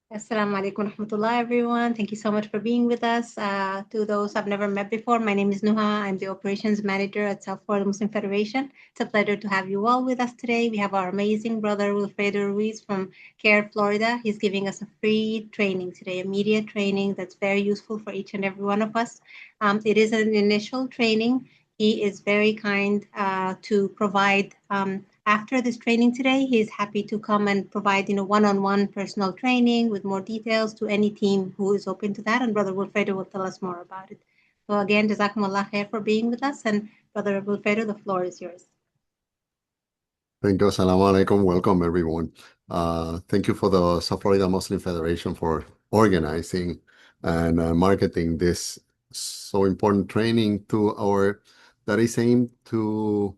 Assalamu alaikum warahmatullah, everyone. Thank you so much for being with us. To those I've never met before, my name is Nuha. I'm the operations manager at South Florida Muslim Federation. It's a pleasure to have you all with us today. We have our amazing brother, Wilfredo Ruiz from CAIR, Florida. He's giving us a free training today, a media training that's very useful for each and every one of us. It is an initial training. He is very kind to provide after this training today. He's happy to come and provide, one-on-one personal training with more details to any team who is open to that. And Brother Wilfredo will tell us more about it. So again, Jazakumullah khair for being with us. And Brother Wilfredo, the floor is yours. Thank you. Assalamu alaikum. Welcome, everyone. Thank you for the South Florida Muslim Federation for organizing and marketing this so important training that is aimed to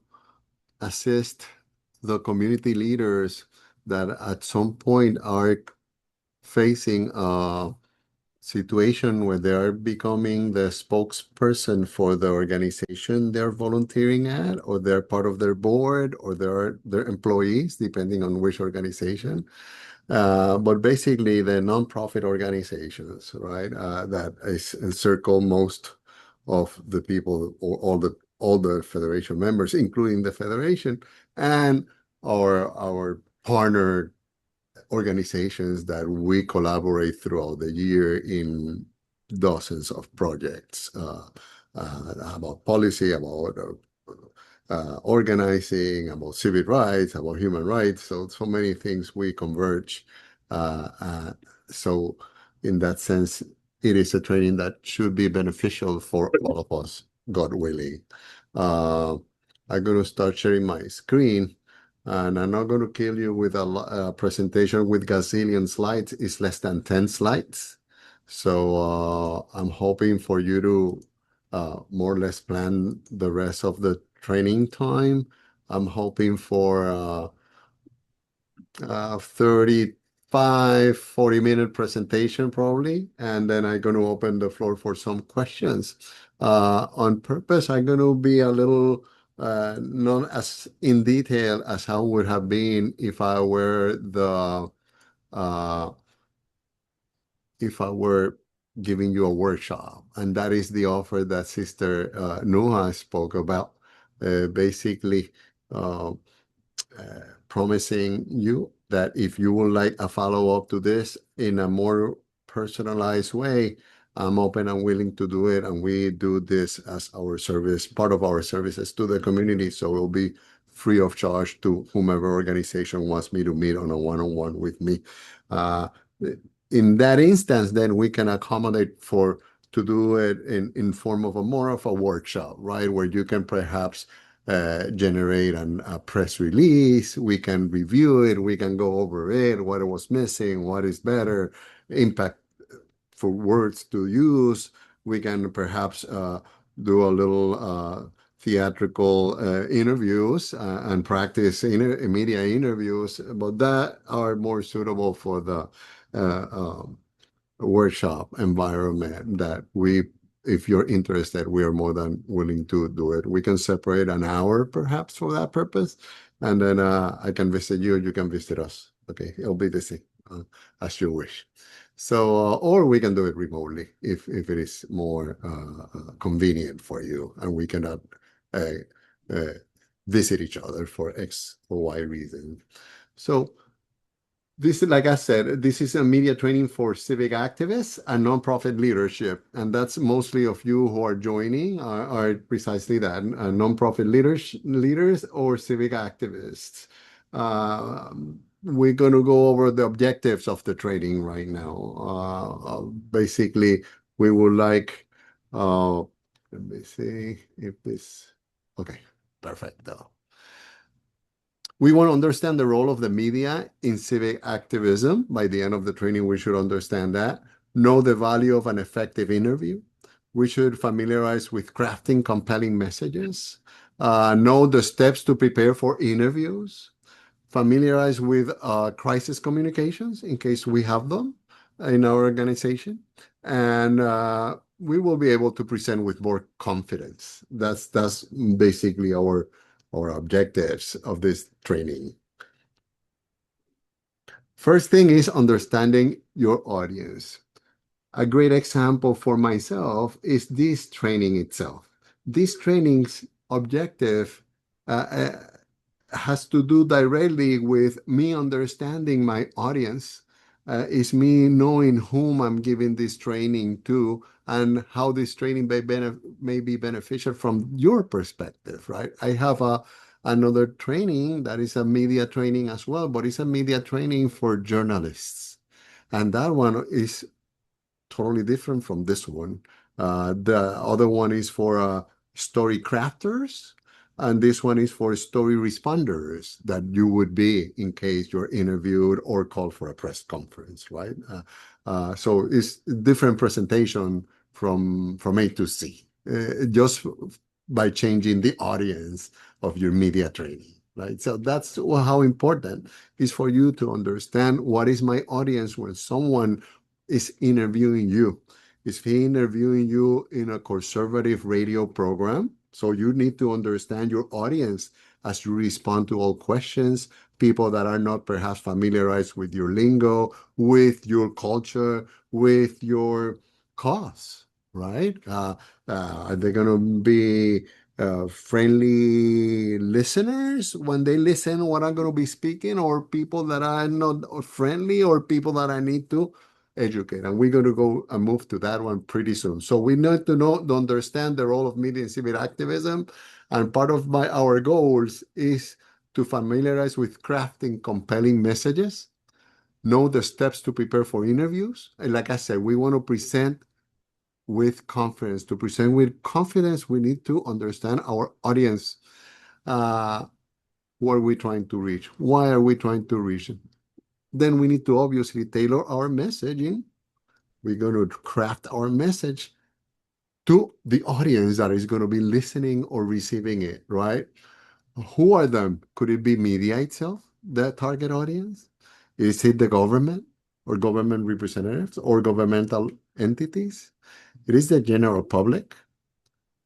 assist the community leaders that at some point are facing a situation where they are becoming the spokesperson for the organization they're volunteering at, or they're part of their board, or they're their employees, depending on which organization. But basically, the nonprofit organizations, right, that encircle most of the people, or all the federation members, including the federation, and our partner organizations that we collaborate throughout the year in dozens of projects about policy, about organizing, about civic rights, about human rights. So many things we converge. So in that sense, it is a training that should be beneficial for all of us, God willing. I'm going to start sharing my screen. And I'm not going to kill you with a presentation with gazillion slides. It's less than 10 slides. So I'm hoping for you to more or less plan the rest of the training time. I'm hoping for 35, 40-minute presentation probably. And then I'm going to open the floor for some questions. On purpose, I'm going to be a little not as in detail as how it would have been if I were giving you a workshop, and that is the offer that Sister Nuha spoke about, basically promising you that if you would like a follow-up to this in a more personalized way, I'm open and willing to do it, and we do this as our service, part of our services to the community, so it will be free of charge to whomever organization wants me to meet on a one-on-one with me. In that instance, then we can accommodate to do it in form of more of a workshop, right, where you can perhaps generate a press release. We can review it. We can go over it, what it was missing, what is better, impact for words to use. We can perhaps do a little theatrical interviews and practice media interviews, but that are more suitable for the workshop environment that if you're interested, we are more than willing to do it. We can separate an hour perhaps for that purpose, and then I can visit you, you can visit us. Okay, it'll be the same as you wish. So, or we can do it remotely if it is more convenient for you, and we cannot visit each other for X or Y reason. So this, like I said, this is a media training for civic activists and nonprofit leadership, and that's mostly of you who are joining are precisely that, nonprofit leaders or civic activists. We're going to go over the objectives of the training right now. Basically, we would like, let me see if this, okay, perfect though. We want to understand the role of the media in civic activism. By the end of the training, we should understand that. Know the value of an effective interview. We should familiarize with crafting compelling messages. Know the steps to prepare for interviews. Familiarize with crisis communications in case we have them in our organization. And we will be able to present with more confidence. That's basically our objectives of this training. First thing is understanding your audience. A great example for myself is this training itself. This training's objective uh, uh, has to do directly with me understanding my audience, is me knowing whom I'm giving this training to and how this training may be beneficial from your perspective, right? I have another training that is a media training as well, but it's a media training for journalists. And that one is totally different from this one. The other one is for story crafters, and this one is for story responders that you would be in case you're interviewed or called for a press conference, right? So it's different presentation from A to Z, just by changing the audience of your media training. Right. So that's how important is for you to understand what is my audience when someone is interviewing you. Is he interviewing you in a conservative radio program? So you need to understand your audience as you respond to all questions, people that are not perhaps familiarized with your lingo, with your culture, with your cause, right? Are they going to be friendly listeners when they listen what I'm going to be speaking, or people that are not friendly, or people that I need to educate? And we're going to go and move to that one pretty soon. So we need to understand the role of media and civic activism. And part of our goals is to familiarize with crafting compelling messages, know the steps to prepare for interviews. And like I said, we want to present with confidence. To present with confidence, we need to understand our audience. Uh, what are we trying to reach? Why are we trying to reach? Then we need to obviously tailor our messaging. We're going to craft our message to the audience that is going to be listening or receiving it, right? Who are them? Could it be media itself, the target audience? Is it the government or government representatives or governmental entities? It is the general public.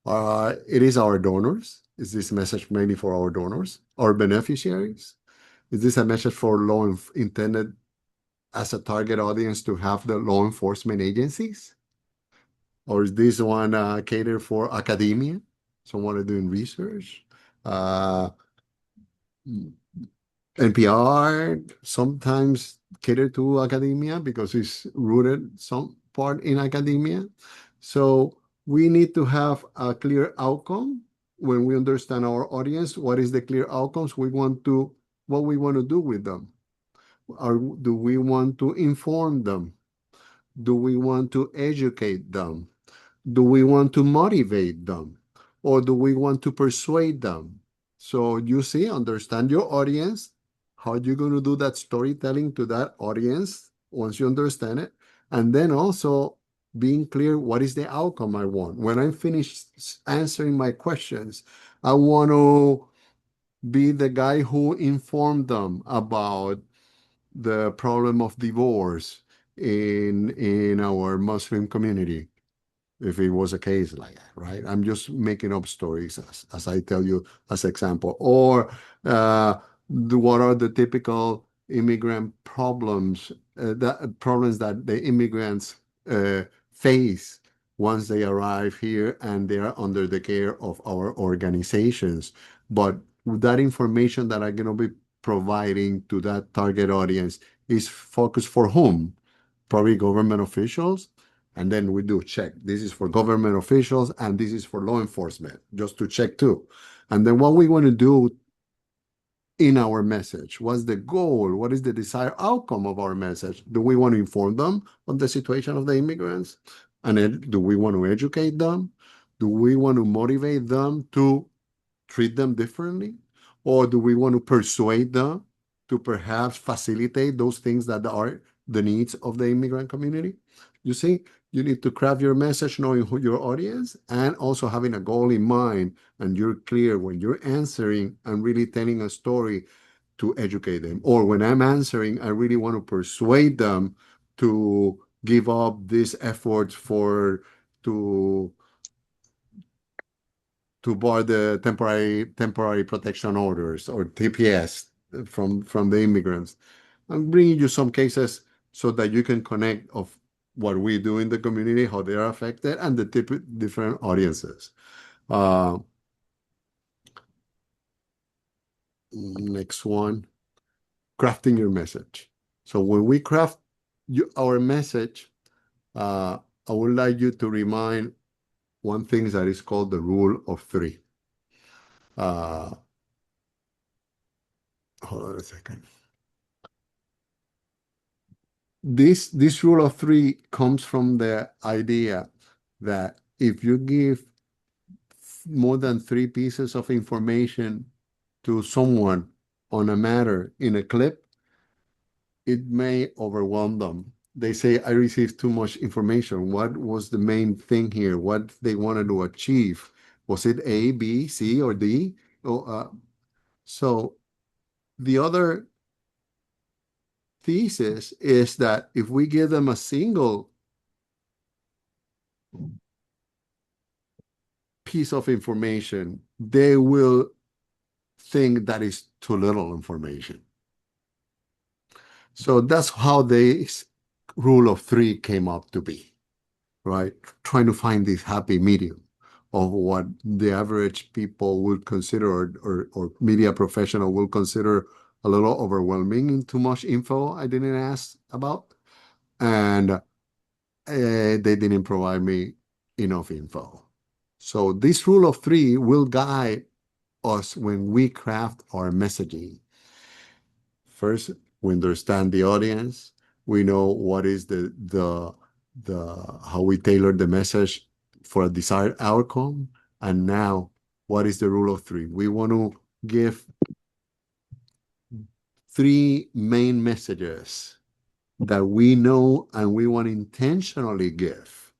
It is our donors. Is this message mainly for our donors, our beneficiaries? Is this a message for intended as a target audience to have the law enforcement agencies? Or is this one catered for academia? Someone doing research? Uh, NPR sometimes cater to academia because it's rooted some part in academia. So we need to have a clear outcome when we understand our audience. What is the clear outcomes what we want to do with them? Or do we want to inform them? Do we want to educate them? Do we want to motivate them? Or do we want to persuade them? So you see, understand your audience. How are you going to do that storytelling to that audience once you understand it? And then also being clear, what is the outcome I want? When I'm finished answering my questions, I want to be the guy who informed them about the problem of divorce in our Muslim community, if it was a case like that, right? I'm just making up stories as I tell you as example. Or what are the typical immigrant problems, problems that the immigrants face once they arrive here and they are under the care of our organizations. But that information that I'm going to be providing to that target audience is focused for whom? Probably government officials. And then we do check. This is for government officials and this is for law enforcement, just to check too. And then what we want to do in our message, what's the goal? What is the desired outcome of our message? Do we want to inform them on the situation of the immigrants? And then do we want to educate them? Do we want to motivate them to treat them differently? Or do we want to persuade them to perhaps facilitate those things that are the needs of the immigrant community? You see, you need to craft your message knowing who your audience and also having a goal in mind. And you're clear when you're answering and really telling a story to educate them. Or when I'm answering, I really want to persuade them to give up this effort to bar the temporary protection orders or TPS from the immigrants. I'm bringing you some cases so that you can connect of what we do in the community, how they are affected, and the different audiences. Next one, crafting your message. So when we craft our message, I would like you to remind one thing that is called the rule of three. Hold on a second. This rule of three comes from the idea that if you give more than three pieces of information to someone on a matter in a clip, it may overwhelm them. They say, I received too much information. What was the main thing here? What they wanted to achieve? Was it A, B, C, or D? So the other thesis is that if we give them a single piece of information, they will think that is too little information. So that's how this rule of three came up to be, right? Trying to find this happy medium of what the average people would consider or media professional will consider a little overwhelming and too much info I didn't ask about. And they didn't provide me enough info. So this rule of three will guide us when we craft our messaging. First, we understand the audience. We know what is the how we tailor the message for a desired outcome. And now, what is the rule of three? We want to give three main messages that we know and we want to intentionally give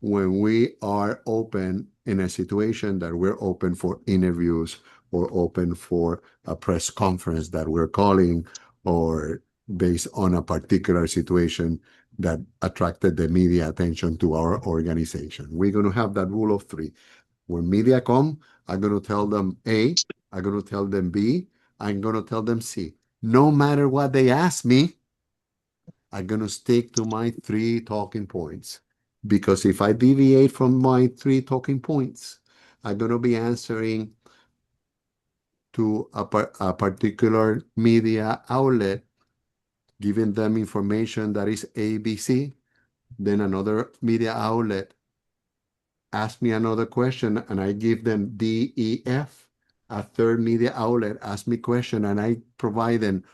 when we are open in a situation that we're open for interviews or open for a press conference that we're calling or based on a particular situation that attracted the media attention to our organization. We're going to have that rule of three. When media come, I'm going to tell them A, I'm going to tell them B, I'm going to tell them C. No matter what they ask me, I'm going to stick to my three talking points. Because if I deviate from my three talking points, I'm going to be answering to a particular media outlet, giving them information that is ABC. Then another media outlet asks me another question and I give them D, E, F. A third media outlet asks me a question and I provide them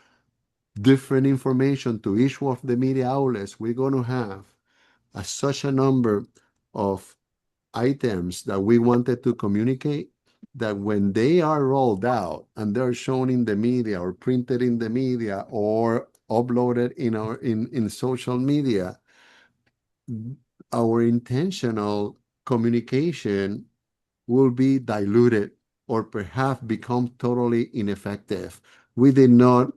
different information to each of the media outlets. We're going to have such a number of items that we wanted to communicate that when they are rolled out and they're shown in the media or printed in the media or uploaded in social media, our intentional communication will be diluted or perhaps become totally ineffective. We did not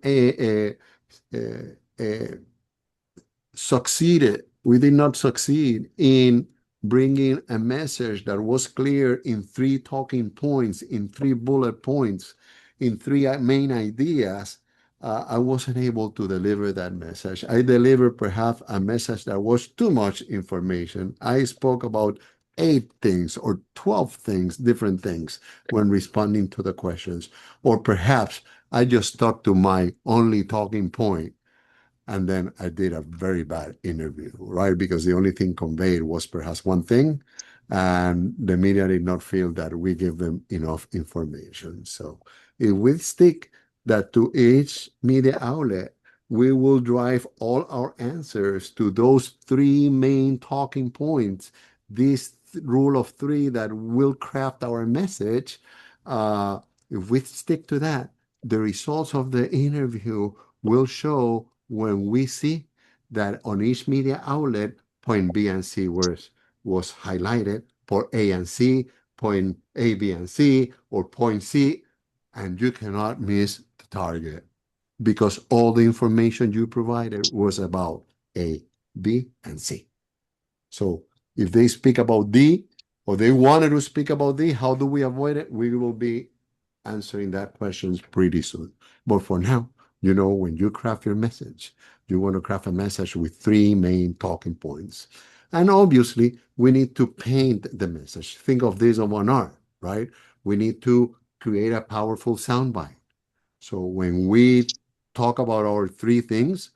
we did not succeed in bringing a message that was clear in three talking points, in three bullet points, in three main ideas. I wasn't able to deliver that message. I delivered perhaps a message that was too much information. I spoke about 8 things or 12 things, different things, when responding to the questions. Or perhaps I just stuck to my only talking point. And then I did a very bad interview, right? Because the only thing conveyed was perhaps one thing, and the media did not feel that we gave them enough information. So if we stick that to each media outlet, we will drive all our answers to those 3 main talking points. This rule of 3 that will craft our message. If we stick to that, the results of the interview will show when we see that on each media outlet, point B and C was highlighted, point A and C, point A, B, and C, or point C, and you cannot miss the target because all the information you provided was about A, B, and C. So if they speak about D, or they wanted to speak about D, how do we avoid it? We will be answering that questions pretty soon. But for now, When you craft your message, you want to craft a message with three main talking points. And obviously, we need to paint the message. Think of this on one art, right? We need to create a powerful soundbite. So when we talk about our three things,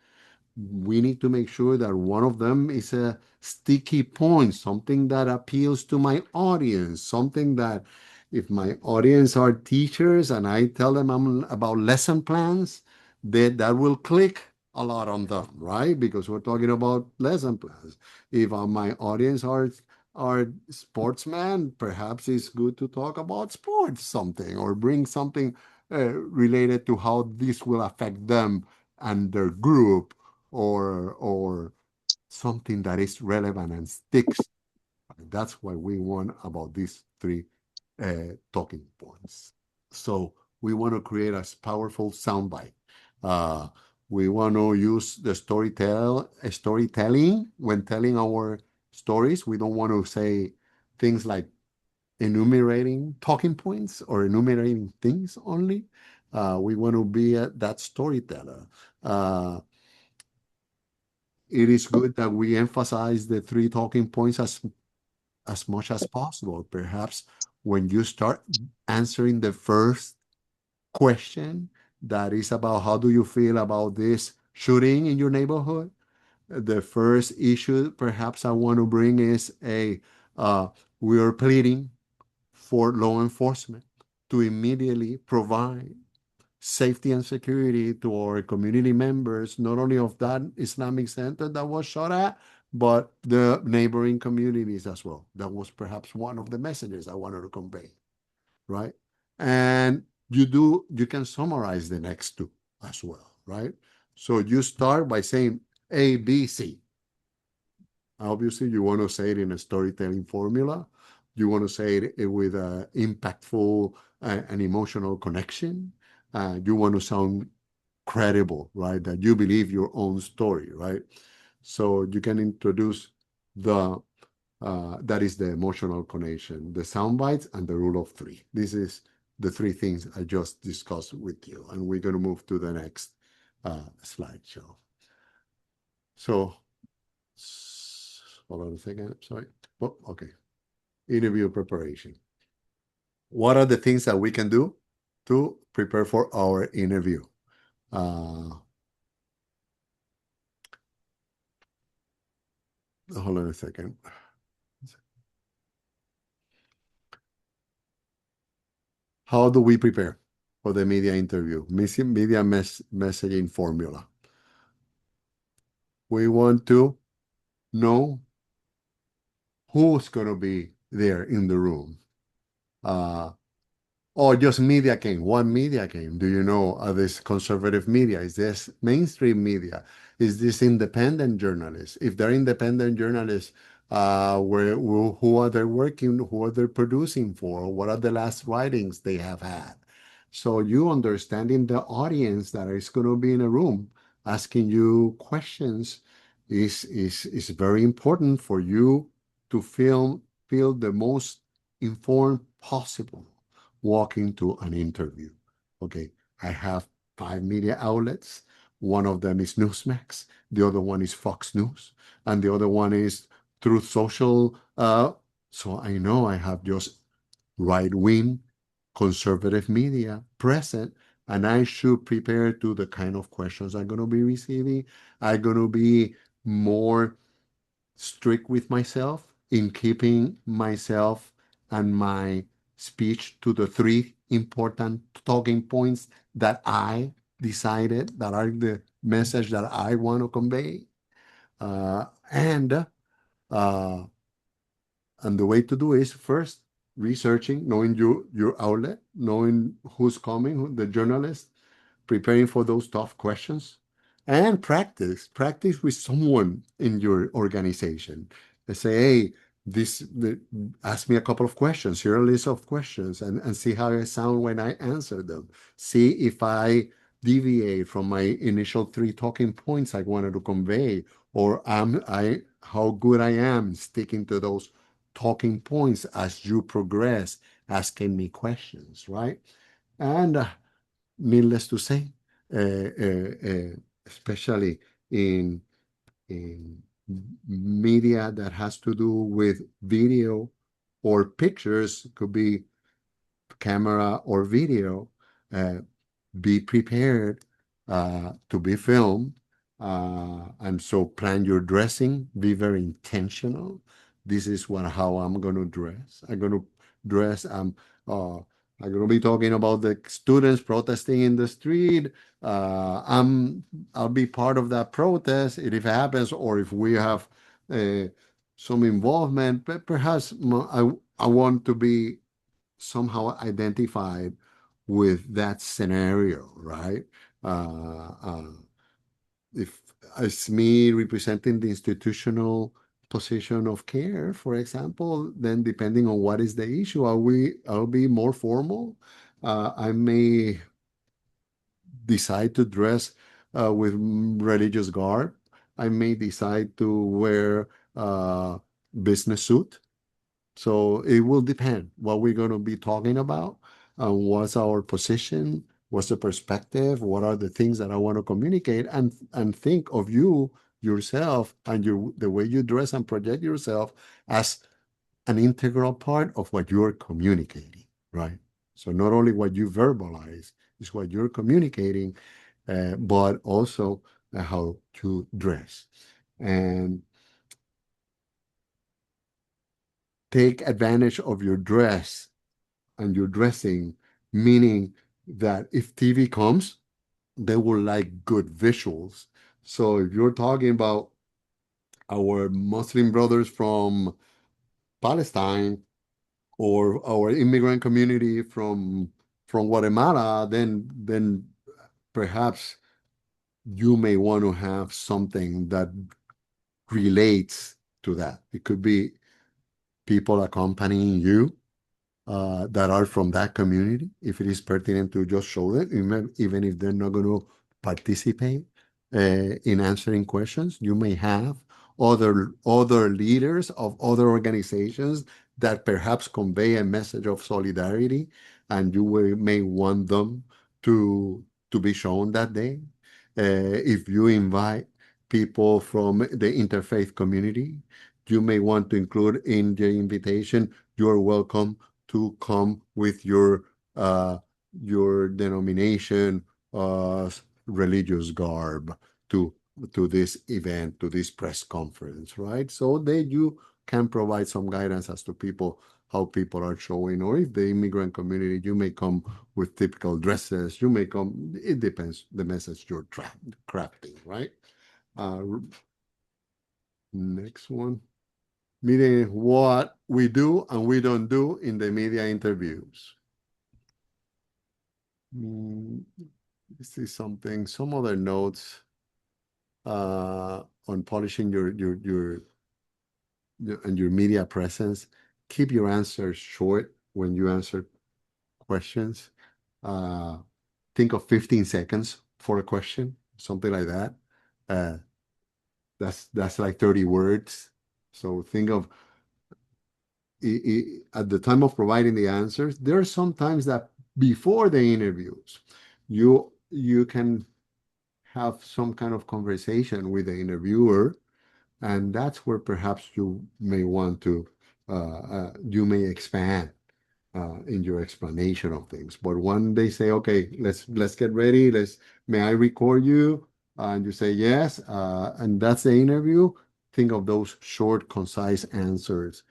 we need to make sure that one of them is a sticky point, something that appeals to my audience, something that if my audience are teachers and I tell them about lesson plans, that will click a lot on them, right? Because we're talking about lesson plans. If my audience are sportsmen, perhaps it's good to talk about sports something or bring something related to how this will affect them and their group or something that is relevant and sticks. That's what we want about these three talking points. So we want to create a powerful soundbite. Uh, we want to use the storytelling when telling our stories. We don't want to say things like enumerating talking points or enumerating things only. We want to be that storyteller. It is good that we emphasize the three talking points as much as possible. Perhaps when you start answering the first question that is about how do you feel about this shooting in your neighborhood, the first issue perhaps I want to bring is we are pleading for law enforcement to immediately provide safety and security to our community members, not only of that Islamic center that was shot at, but the neighboring communities as well. That was perhaps one of the messages I wanted to convey, right? And you can summarize the next two as well, right? So you start by saying A, B, C. Obviously, you want to say it in a storytelling formula. You want to say it with an impactful and emotional connection. You want to sound credible, right? That you believe your own story, right? So you can introduce the that is the emotional connection, the sound bites, and the rule of three. This is the three things I just discussed with you, and we're going to move to the next slideshow. So hold on a second. Sorry. Oh, okay. Interview preparation. What are the things that we can do to prepare for our interview? Hold on a second. How do we prepare for the media interview? Media messaging formula. We want to know who's going to be there in the room. Or just media came, one media came. Do you know, this conservative media? Is this mainstream media? Is this independent journalists? If they're independent journalists, who are they working, who are they producing for? What are the last writings they have had? So you understanding the audience that is going to be in a room asking you questions is very important for you to feel the most informed possible walking to an interview. Okay, I have 5 media outlets. One of them is Newsmax, the other one is Fox News, and the other one is Truth Social. So I know I have just right-wing conservative media present, and I should prepare to the kind of questions I'm going to be receiving. I'm going to be more strict with myself in keeping myself and my speech to the three important talking points that I decided that are the message that I want to convey. Uh, and uh, and the way to do is first researching, knowing your outlet, knowing who's coming, the journalist, preparing for those tough questions, and practice with someone in your organization. They say, hey, ask me a couple of questions, here are a list of questions, and see how I sound when I answer them. See if I deviate from my initial three talking points I wanted to convey, or how good I am sticking to those talking points as you progress, asking me questions, right? And needless to say, especially in media that has to do with video or pictures, could be camera or video. Uh, be prepared to be filmed. And so plan your dressing, be very intentional. This is how I'm going to dress. I'm going to dress. I'm going to be talking about the students protesting in the street. I'll be part of that protest if it happens, or if we have uh, some involvement. But perhaps I want to be somehow identified with that scenario, right? Uh, uh, if it's me representing the institutional position of CAIR, for example, then depending on what is the issue, I'll be more formal. I may decide to dress with religious garb. I may decide to wear a business suit. So it will depend what we're going to be talking about, what's our position, what's the perspective, what are the things that I want to communicate, and think of you yourself and the way you dress and project yourself as an integral part of what you're communicating, right? So not only what you verbalize is what you're communicating, but also how to dress. And take advantage of your dress and your dressing, meaning that if TV comes, they will like good visuals. So if you're talking about our Muslim brothers from Palestine or our immigrant community from Guatemala, then perhaps you may want to have something that relates to that. It could be people accompanying you that are from that community, if it is pertinent to just show them, even if they're not going to participate in answering questions. You may have other leaders of other organizations that perhaps convey a message of solidarity, and may want them to be shown that day. If you invite people from the interfaith community, you may want to include in the invitation, you're welcome to come with your denomination religious garb to this event, to this press conference, right? So that you can provide some guidance as to how people are showing, or if the immigrant community, you may come with typical dresses, you may come, it depends the message you're crafting, right? Uh, Next one. Meaning what we do and we don't do in the media interviews. This is some other notes on polishing your media presence. Keep your answers short when you answer questions. Think of 15 seconds for a question, something like that. Uh, that's like 30 words. So think of at the time of providing the answers. There are some times that before the interviews, you can have some kind of conversation with the interviewer, and that's where perhaps you may want to you may expand in your explanation of things. But when they say, okay, let's get ready, may I record you, and you say yes, and that's the interview, think of those short, concise answers,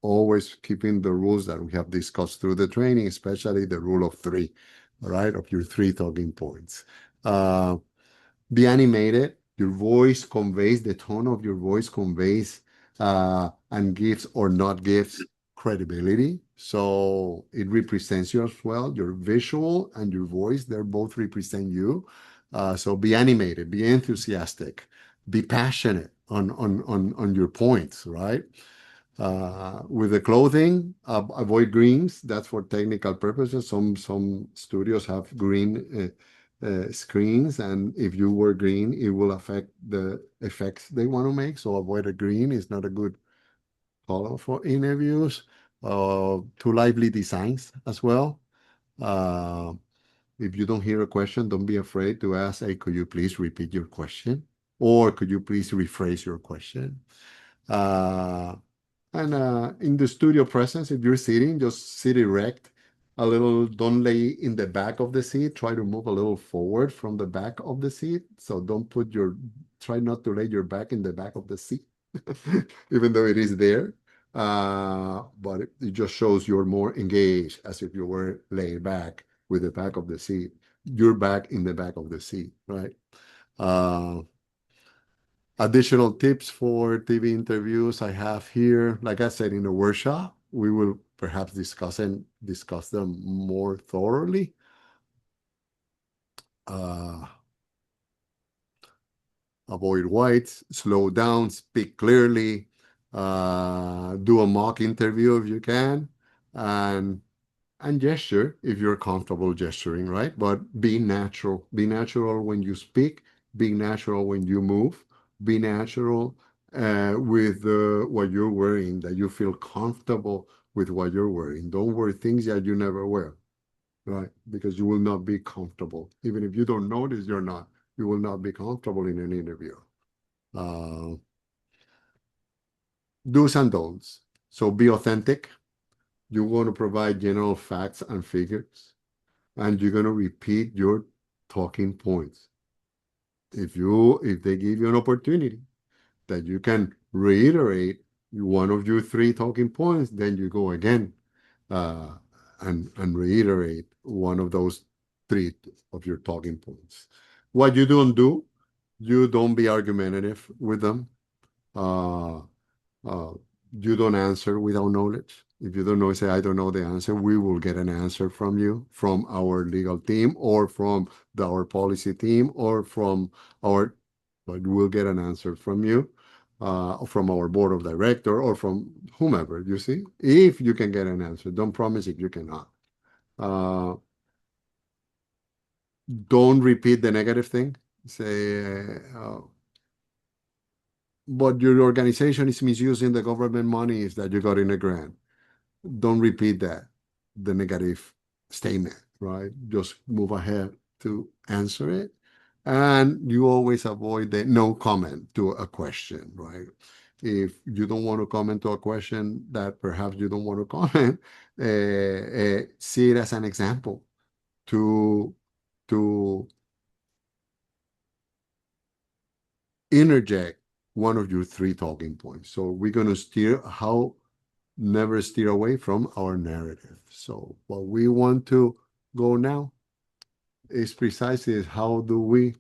always keeping the rules that we have discussed through the training, especially the rule of three, right? Of your three talking points. Be animated. Your voice conveys, the tone of your voice conveys and gives or not gives credibility. So it represents you as well. Your visual and your voice, they're both represent you. So be animated, be enthusiastic, be passionate on your points, right? With the clothing, avoid greens. That's for technical purposes. Some studios have green screens, and if you wear green, it will affect the effects they want to make. So avoid a green. Is not a good color for interviews. Too lively designs as well. Uh, If you don't hear a question, don't be afraid to ask, hey, could you please repeat your question? Or could you please rephrase your question? And in the studio presence, if you're sitting, just sit erect a little. Don't lay in the back of the seat. Try to move a little forward from the back of the seat. So try not to lay your back in the back of the seat, even though it is there. But it just shows you're more engaged as if you were laying back with the back of the seat. You're back in the back of the seat, right? Additional tips for TV interviews I have here. Like I said, in the workshop, we will perhaps discuss them more thoroughly. Avoid whites, slow down, speak clearly, do a mock interview if you can, and gesture if you're comfortable gesturing, right? But be natural. Be natural when you speak. Be natural when you move. Be natural with what you're wearing, that you feel comfortable with what you're wearing. Don't wear things that you never wear, right? Because you will not be comfortable. Even if you don't notice you will not be comfortable in an interview. Do's and don'ts. So be authentic. You want to provide general facts and figures, and you're going to repeat your talking points. If they give you an opportunity that you can reiterate one of your 3 talking points, then you go again and reiterate one of those 3 of your talking points. What you don't do, you don't be argumentative with them. You don't answer without knowledge. If you don't know, say, I don't know the answer, we will get an answer from you, from our legal team, or from our policy team, or but we'll get an answer from you, from our board of director, or from whomever, you see, if you can get an answer. Don't promise if you cannot. Don't repeat the negative thing. Say, but your organization is misusing the government monies that you got in a grant. Don't repeat the negative statement, right? Just move ahead to answer it. And you always avoid the no comment to a question, right? If you don't want to comment to a question that perhaps you don't want to comment, see it as an example to interject one of your 3 talking points. So we're going to never steer away from our narrative. So what we want to go now is precisely how do we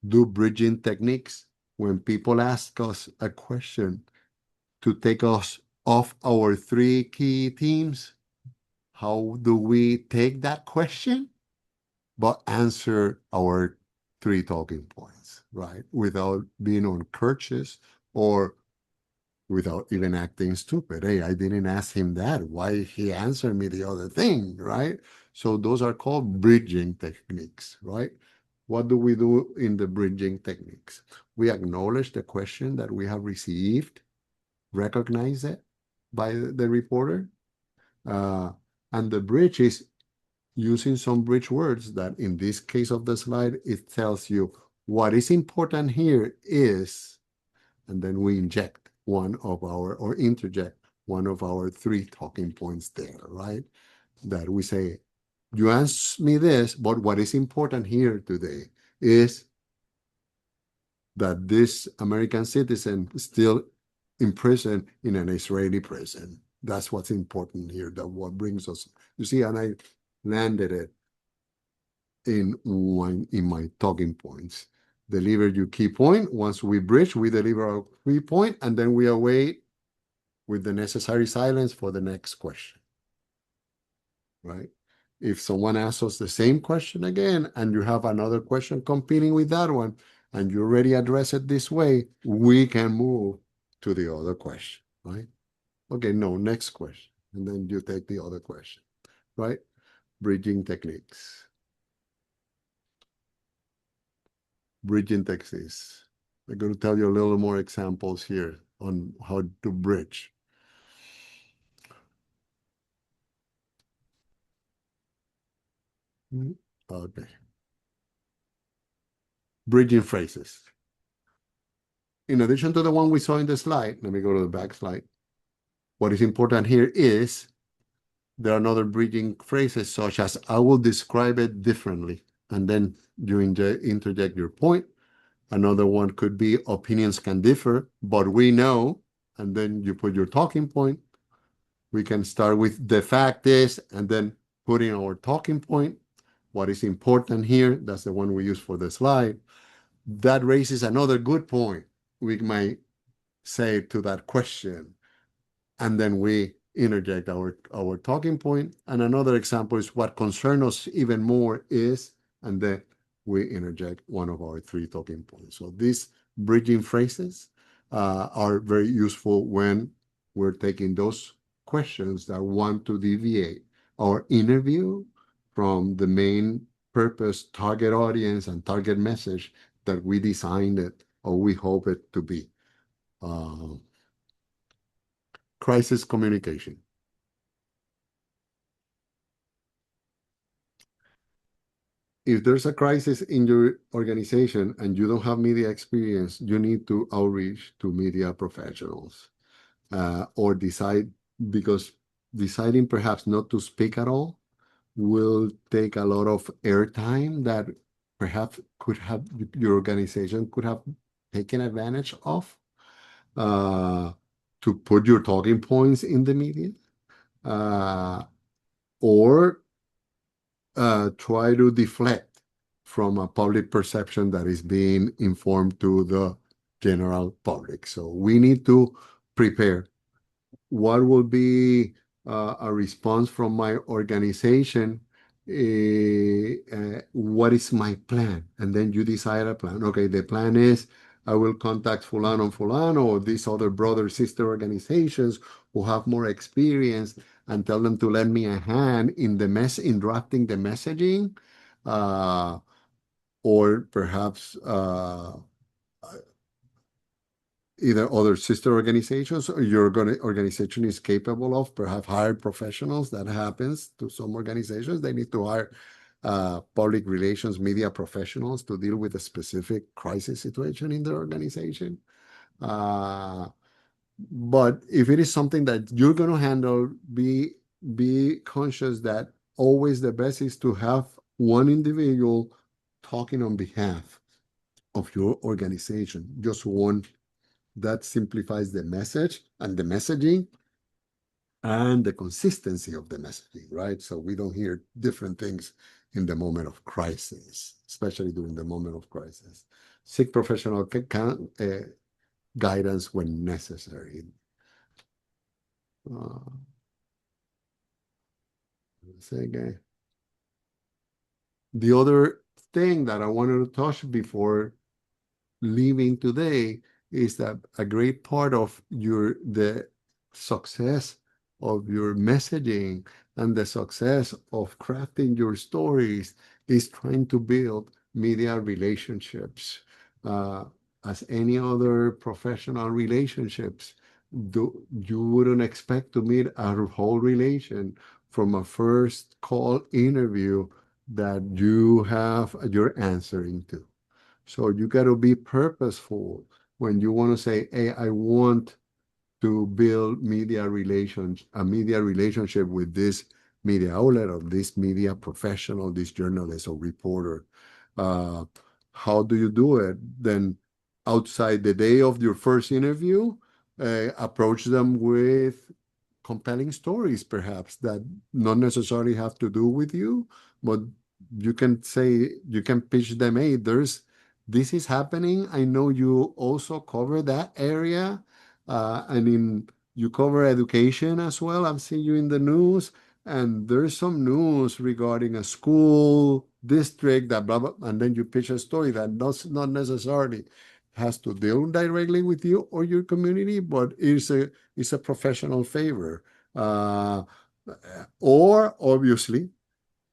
do bridging techniques when people ask us a question to take us off our 3 key themes. How do we take that question but answer our 3 talking points, right? Without being uncourteous or without even acting stupid. Hey, I didn't ask him that. Why he answered me the other thing, right? So those are called bridging techniques, right? What do we do in the bridging techniques? We acknowledge the question that we have received, recognize it by the reporter, and the bridge is using some bridge words that in this case of the slide, it tells you what is important here is, and then we inject or interject one of our 3 talking points there, right? That we say, you asked me this, but what is important here today is that this American citizen is still imprisoned in an Israeli prison. That's what's important here, that what brings us. You see, and I landed it in my talking points. Deliver your key point. Once we bridge, we deliver our key point, and then we await with the necessary silence for the next question, right? If someone asks us the same question again, and you have another question competing with that one, and you already address it this way, we can move to the other question, right? Okay, no, next question. And then you take the other question, right? Bridging techniques. Bridging techniques. I'm going to tell you a little more examples here on how to bridge. Okay. Bridging phrases. In addition to the one we saw in the slide, let me go to the back slide. What is important here is there are other bridging phrases such as I will describe it differently, and then you interject your point. Another one could be opinions can differ, but we know, and then you put your talking point. We can start with the fact is, and then put in our talking point. What is important here, that's the one we use for the slide. That raises another good point we might say to that question. And then we interject our talking point. And another example is what concerns us even more is, and then we interject one of our three talking points. So these bridging phrases are very useful when we're taking those questions that want to deviate our interview from the main purpose, target audience, and target message that we designed it or we hope it to be. Crisis communication. If there's a crisis in your organization and you don't have media experience, you need to outreach to media professionals or decide, because deciding perhaps not to speak at all will take a lot of airtime that perhaps could have your organization could have taken advantage of to put your talking points in the media or try to deflect from a public perception that is being informed to the general public. So we need to prepare. What will be a response from my organization? What is my plan? And then you decide a plan. Okay, the plan is I will contact Fulano and Fulano or these other brother sister organizations who have more experience and tell them to lend me a hand in in drafting the messaging, or perhaps either other sister organizations or your organization is capable of perhaps hire professionals. That happens to some organizations. They need to hire public relations media professionals to deal with a specific crisis situation in their organization. But if it is something that you're going to handle, be conscious that always the best is to have one individual talking on behalf of your organization, just one. That simplifies the message and the messaging and the consistency of the messaging, right? So we don't hear different things in the moment of crisis, especially during the moment of crisis. Seek professional guidance when necessary. Say again. The other thing that I wanted to touch before leaving today is that a great part of the success of your messaging and the success of crafting your stories is trying to build media relationships. As any other professional relationships, you wouldn't expect to meet a whole relation from a first call interview that you're answering to. So you got to be purposeful when you want to say, hey, I want to build a media relationship with this media outlet or this media professional, this journalist or reporter. How do you do it? Then outside the day of your first interview, approach them with compelling stories, perhaps, that not necessarily have to do with you, but you can pitch them, hey, this is happening. I know you also cover that area. You cover education as well. I've seen you in the news, and there's some news regarding a school district that blah, blah, and then you pitch a story that does not necessarily has to deal directly with you or your community, but it's a professional favor. Or obviously,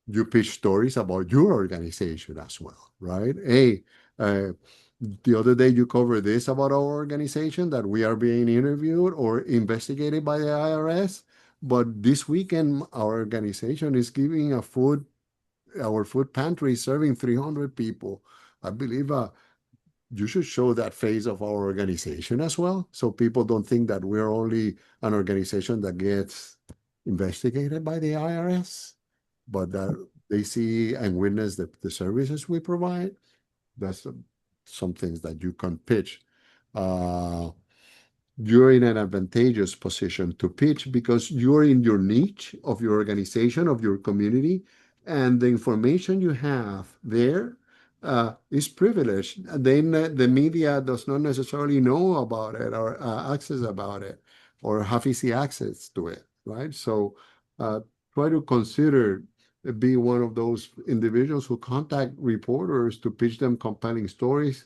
you pitch stories about your organization as well, right? Hey, the other day you covered this about our organization that we are being interviewed or investigated by the IRS, but this weekend our organization is giving a food our food pantry is serving 300 people. I believe you should show that face of our organization as well, so people don't think that we're only an organization that gets investigated by the IRS, but that they see and witness the services we provide. That's some things that you can pitch. Uh, you're in an advantageous position to pitch because you're in your niche of your organization, of your community, and the information you have there is privileged. Then the media does not necessarily know about it or access about it or have easy access to it, right? So try to consider be one of those individuals who contact reporters to pitch them compelling stories,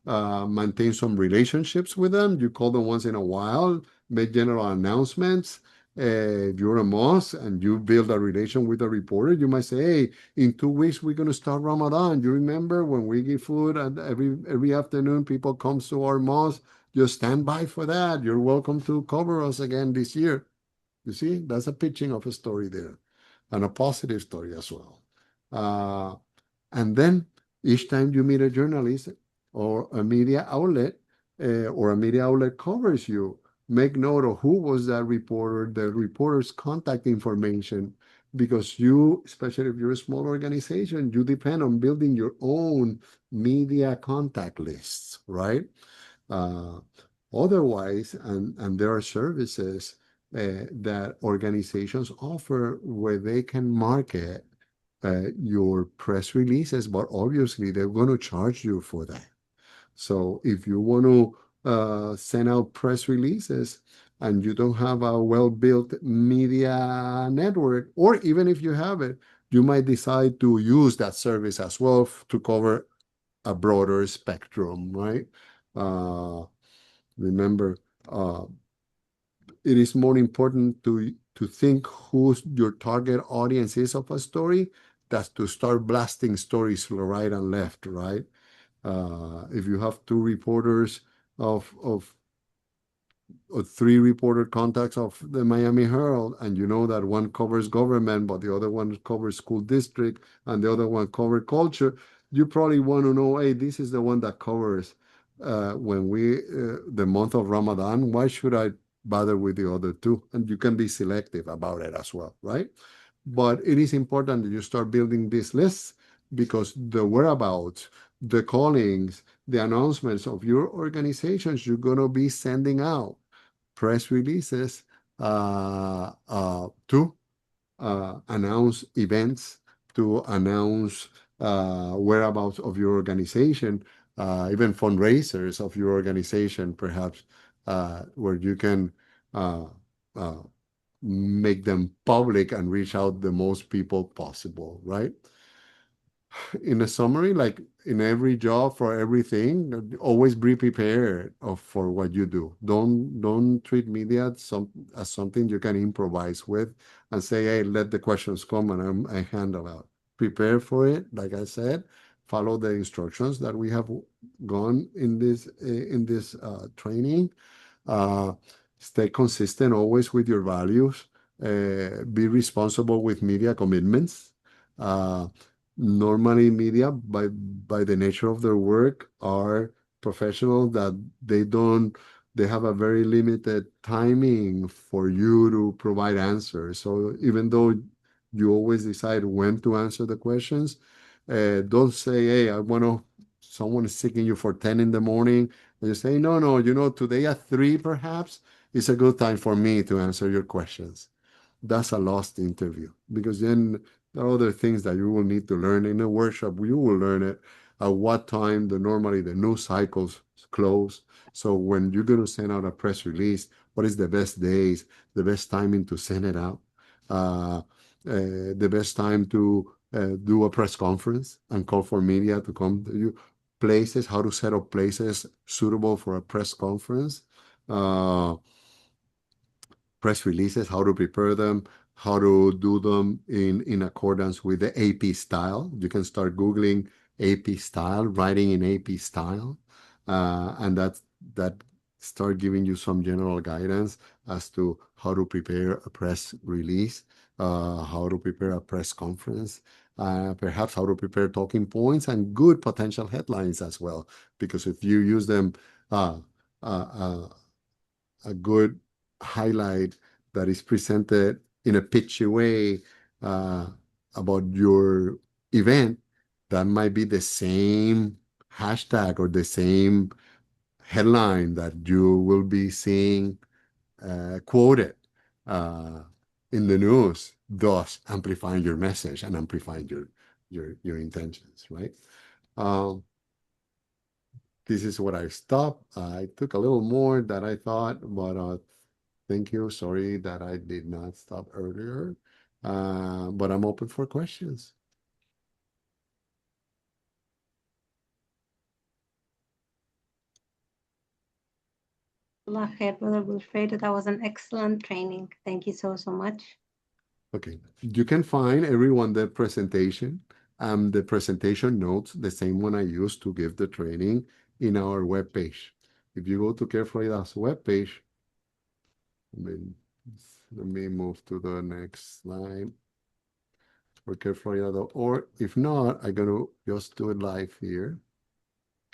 maintain some relationships with them. You call them once in a while, make general announcements. If you're a mosque and you build a relation with a reporter, you might say, "Hey, in 2 weeks we're going to start Ramadan. You remember when we give food and every afternoon people comes to our mosque? Just stand by for that. You're welcome to cover us again this year." You see, that's a pitching of a story there, and a positive story as well. Uh, and then each time you meet a journalist or a media outlet, or a media outlet covers you, make note of who was that reporter, the reporter's contact information, because you, especially if you're a small organization, you depend on building your own media contact lists, right? Uh, Otherwise, and there are services that organizations offer where they can market your press releases, but obviously they're going to charge you for that. So if you want to send out press releases and you don't have a well-built media network, or even if you have it, you might decide to use that service as well to cover a broader spectrum, right? Uh, Remember, uh, it is more important to think who your target audience is of a story that's to start blasting stories to the right and left, right? If you have two reporters of or three reporter contacts of the Miami Herald, and you know that one covers government, but the other one covers school district, and the other one covers culture, you probably want to know, hey, this is the one that covers when we the month of Ramadan. Why should I bother with the other two? And you can be selective about it as well, right? But it is important that you start building these lists because the whereabouts, the callings, the announcements of your organizations you're going to be sending out press releases to announce events, to announce whereabouts of your organization, even fundraisers of your organization, perhaps, where you can uh, uh, make them public and reach out the most people possible, right? In a summary, like in every job for everything, always be prepared for what you do. Don't treat media as something you can improvise with and say, hey, let the questions come and I handle it. Prepare for it, like I said, follow the instructions that we have gone in this training. uh, Stay consistent always with your values. Be responsible with media commitments. Uh, Normally, media, by the nature of their work, are professionals that they have a very limited timing for you to provide answers. So even though you always decide when to answer the questions, don't say, hey, someone is seeking you for 10 in the morning. And you say, no, no, today at 3 perhaps is a good time for me to answer your questions. That's a lost interview because then there are other things that you will need to learn in a workshop. You will learn it at what time normally the news cycles close. So when you're going to send out a press release, what is the best days, the best timing to send it out, uh, the best time to do a press conference and call for media to come to you, places, how to set up places suitable for a press conference. Uh, Press releases, how to prepare them, how to do them in accordance with the AP style. You can start Googling AP style, writing in AP style, and that start giving you some general guidance as to how to prepare a press release, how to prepare a press conference, perhaps how to prepare talking points and good potential headlines as well. Because if you use them, uh, a good highlight that is presented in a pitchy way uh, about your event, that might be the same hashtag or the same headline that you will be seeing quoted uh, in the news, thus amplifying your message and amplifying your intentions, right? Um, this is what I stopped. I took a little more than I thought, but thank you. Sorry that I did not stop earlier, but I'm open for questions. Brother Wilfredo, that was an excellent training. Thank you so, so much. Okay, you can find everyone the presentation, the presentation notes, the same one I used to give the training in our webpage. If you go to CAIR-FL's webpage, let me move to the next slide for CAIR-FL, or if not, I'm gonna just do it live here.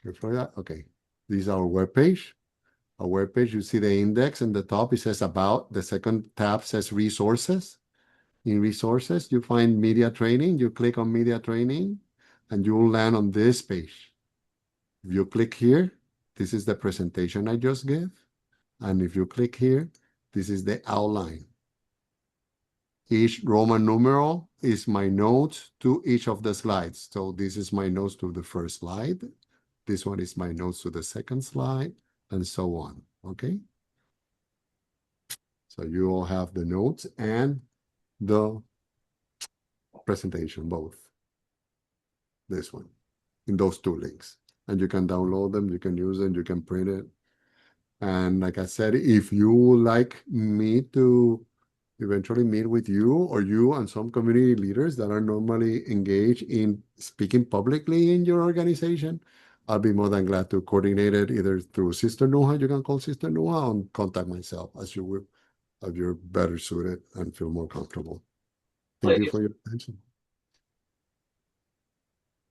CAIR-FL, okay, this is our webpage. Our webpage, you see the index in the top, it says about, the second tab says resources. In resources, you find media training. You click on media training and you will land on this page. If you click here, this is the presentation I just gave. And if you click here, this is the outline. Each Roman numeral is my notes to each of the slides. So this is my notes to the first slide. This one is my notes to the second slide, and so on. Okay? So you all have the notes and the presentation, both. This one, in those two links. And you can download them, you can use them, you can print it. And like I said, if you would like me to eventually meet with you or you and some community leaders that are normally engaged in speaking publicly in your organization, I'll be more than glad to coordinate it either through Sister Nuha, you can call Sister Nuha, or contact myself as you will, if you're better suited and feel more comfortable. Thank you for your attention.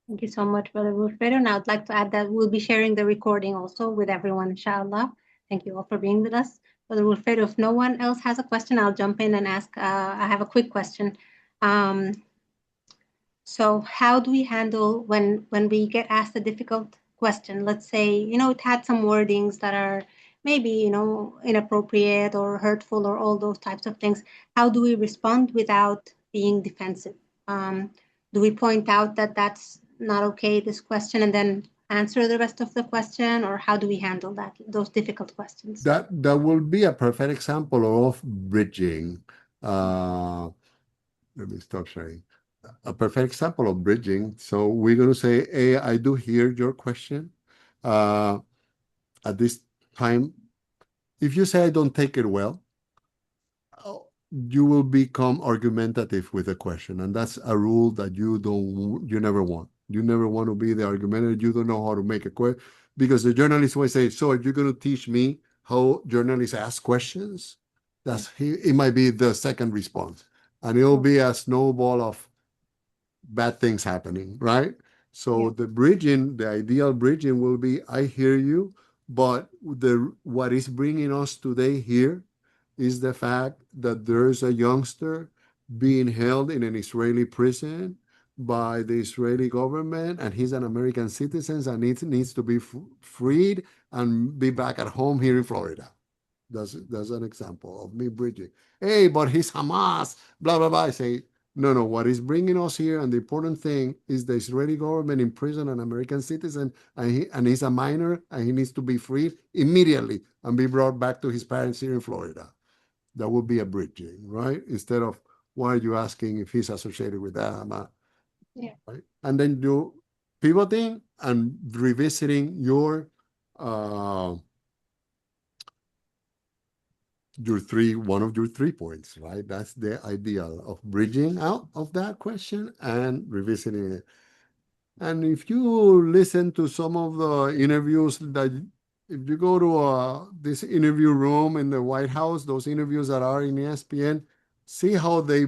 Thank you so much, Brother Wilfredo. And I would like to add that we'll be sharing the recording also with everyone, inshallah. Thank you all for being with us. Brother Wilfredo, if no one else has a question, I'll jump in and ask. I have a quick question. So how do we handle when we get asked a difficult question? Let's say, it had some wordings that are maybe, inappropriate or hurtful or all those types of things. How do we respond without being defensive? Do we point out that that's not okay, this question, and then answer the rest of the question? Or how do we handle those difficult questions? That will be a perfect example of bridging. Let me stop sharing. A perfect example of bridging. So we're going to say, hey, I do hear your question. At this time, if you say I don't take it well, you will become argumentative with the question. And that's a rule that you never want. You never want to be the argumentative. You don't know how to make a question because the journalist will say, so are you going to teach me how journalists ask questions? It might be the second response. And it'll be a snowball of bad things happening, right? So the ideal bridging will be, I hear you, but what is bringing us today here is the fact that there's a youngster being held in an Israeli prison by the Israeli government, and he's an American citizen and needs to be freed and be back at home here in Florida. That's an example of me bridging. Hey, but he's Hamas, blah, blah, blah. I say, no, what is bringing us here, and the important thing is the Israeli government imprisoned an American citizen, and he's a minor, and he needs to be freed immediately and be brought back to his parents here in Florida. That would be a bridging, right? Instead of, why are you asking if he's associated with that? Yeah. Right? And then you pivoting and revisiting one of your 3 points, right? That's the ideal of bridging out of that question and revisiting it. And if you listen to some of the interviews if you go to this interview room in the White House, those interviews that are in ESPN, see how they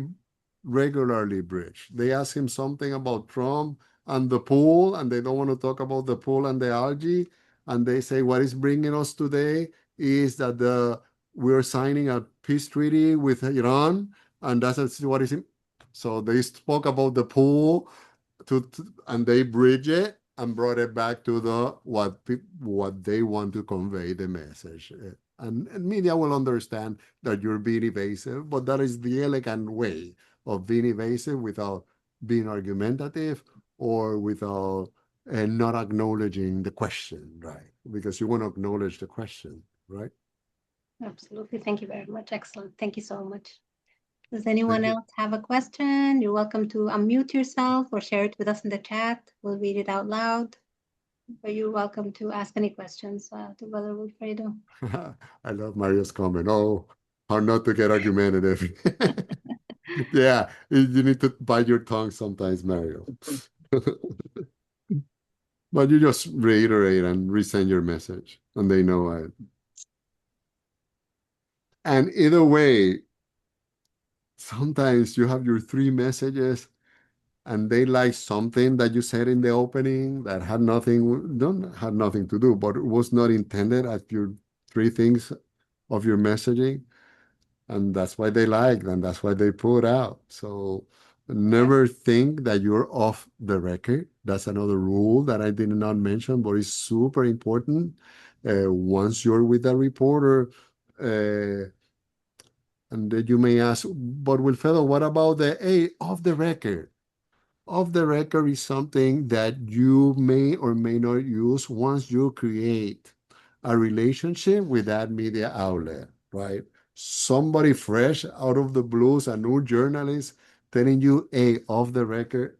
regularly bridge. They ask him something about Trump and the pool, and they don't want to talk about the pool and the algae. And they say, what is bringing us today is that we're signing a peace treaty with Iran, and that's what is. So they spoke about the pool, and they bridge it and brought it back to what they want to convey the message. And media will understand that you're being evasive, but that is the elegant way of being evasive without being argumentative or without not acknowledging the question, right? Because you want to acknowledge the question, right? Absolutely. Thank you very much. Excellent. Thank you so much. Does anyone else have a question? You're welcome to unmute yourself or share it with us in the chat. We'll read it out loud. But you're welcome to ask any questions to Brother Wilfredo. I love Mario's comment. Oh, how not to get argumentative. Yeah, you need to bite your tongue sometimes, Mario. But you just reiterate and resend your message, and they know it. And either way, sometimes you have your 3 messages, and they like something that you said in the opening that had nothing to do, but it was not intended as your 3 things of your messaging. And that's why they like, and that's why they put out. So never think that you're off the record. That's another rule that I did not mention, but it's super important. Once you're with a reporter, and then you may ask, but Wilfredo, what about off the record? Off the record is something that you may or may not use once you create a relationship with that media outlet, right? Somebody fresh out of the blues, a new journalist telling you, hey, off the record,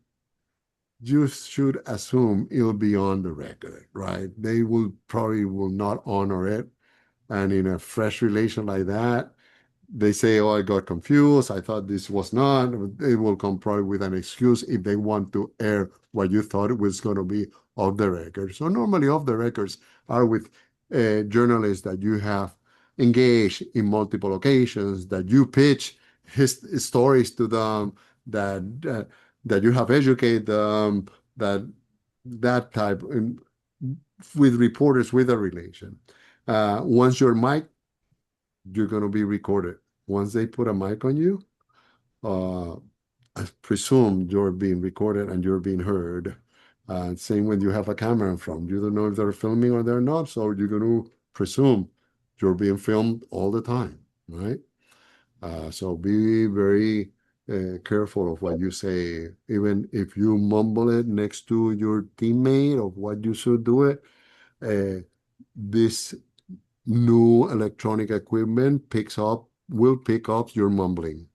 you should assume it'll be on the record, right? They probably will not honor it. And in a fresh relation like that, they say, oh, I got confused. I thought this was not. They will come probably with an excuse if they want to air what you thought it was going to be off the record. So normally off the records are with journalists that you have engaged in multiple occasions, that you pitch his stories to them, that you have educated them, that type with reporters with a relation. Once your mic, you're going to be recorded. Once they put a mic on you, I presume you're being recorded and you're being heard. Same when you have a camera in front. You don't know if they're filming or they're not, so you're going to presume you're being filmed all the time, right? So be very careful of what you say. Even if you mumble it next to your teammate of what you should do it, this new electronic equipment will pick up your mumbling.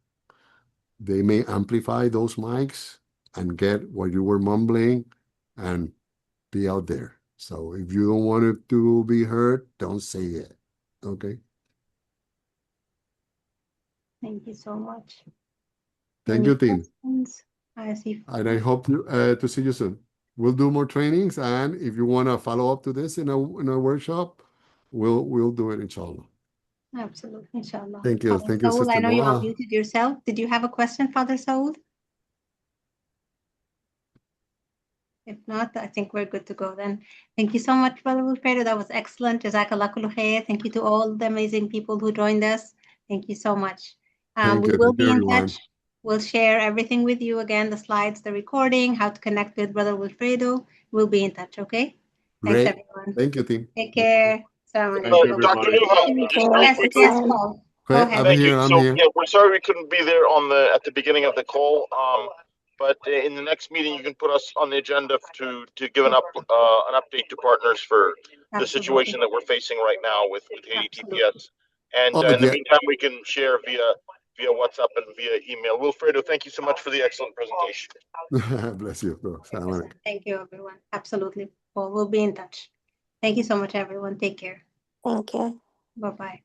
They may amplify those mics and get what you were mumbling and be out there. So if you don't want it to be heard, don't say it. Okay? Thank you so much. Thank you, team. I see. And I hope to see you soon. We'll do more trainings, and if you want to follow up to this in a workshop, we'll do it, inshallah. Absolutely, inshallah. Thank you. Father Thank you, Saul, Sister I know you Noah. unmuted yourself. Did you have a question, Father Saul? If not, I think we're good to go then. Thank you so much, Brother Wilfredo. That was excellent. Jazakallah kullu khair. Thank you to all the amazing people who joined us. Thank you so much. Thank We you. will Thank you, be in everyone. touch. We'll share everything with you again, the slides, the recording, how to connect with Brother Wilfredo. We'll be in touch, okay? Great. Thanks, everyone. Thank you, team. Take care. Assalamu Thank you, alaikum. Dr. everybody. Nuha, just very Yes, quickly. yes, Paul. Go Okay, ahead. I'm here. So I'm here. yeah, we're sorry we couldn't be there at the beginning of the call. But in the next meeting, you can put us on the agenda to give an update to partners for the situation that we're facing right now with Haiti TPS. And Oh, in the yeah. meantime, we can share via WhatsApp and via email. Wilfredo, thank you so much for the excellent presentation. Bless you. Assalamu alaikum. Thank you, everyone. Absolutely. Well, we'll be in touch. Thank you so much, everyone. Take care. Thank you. Bye-bye.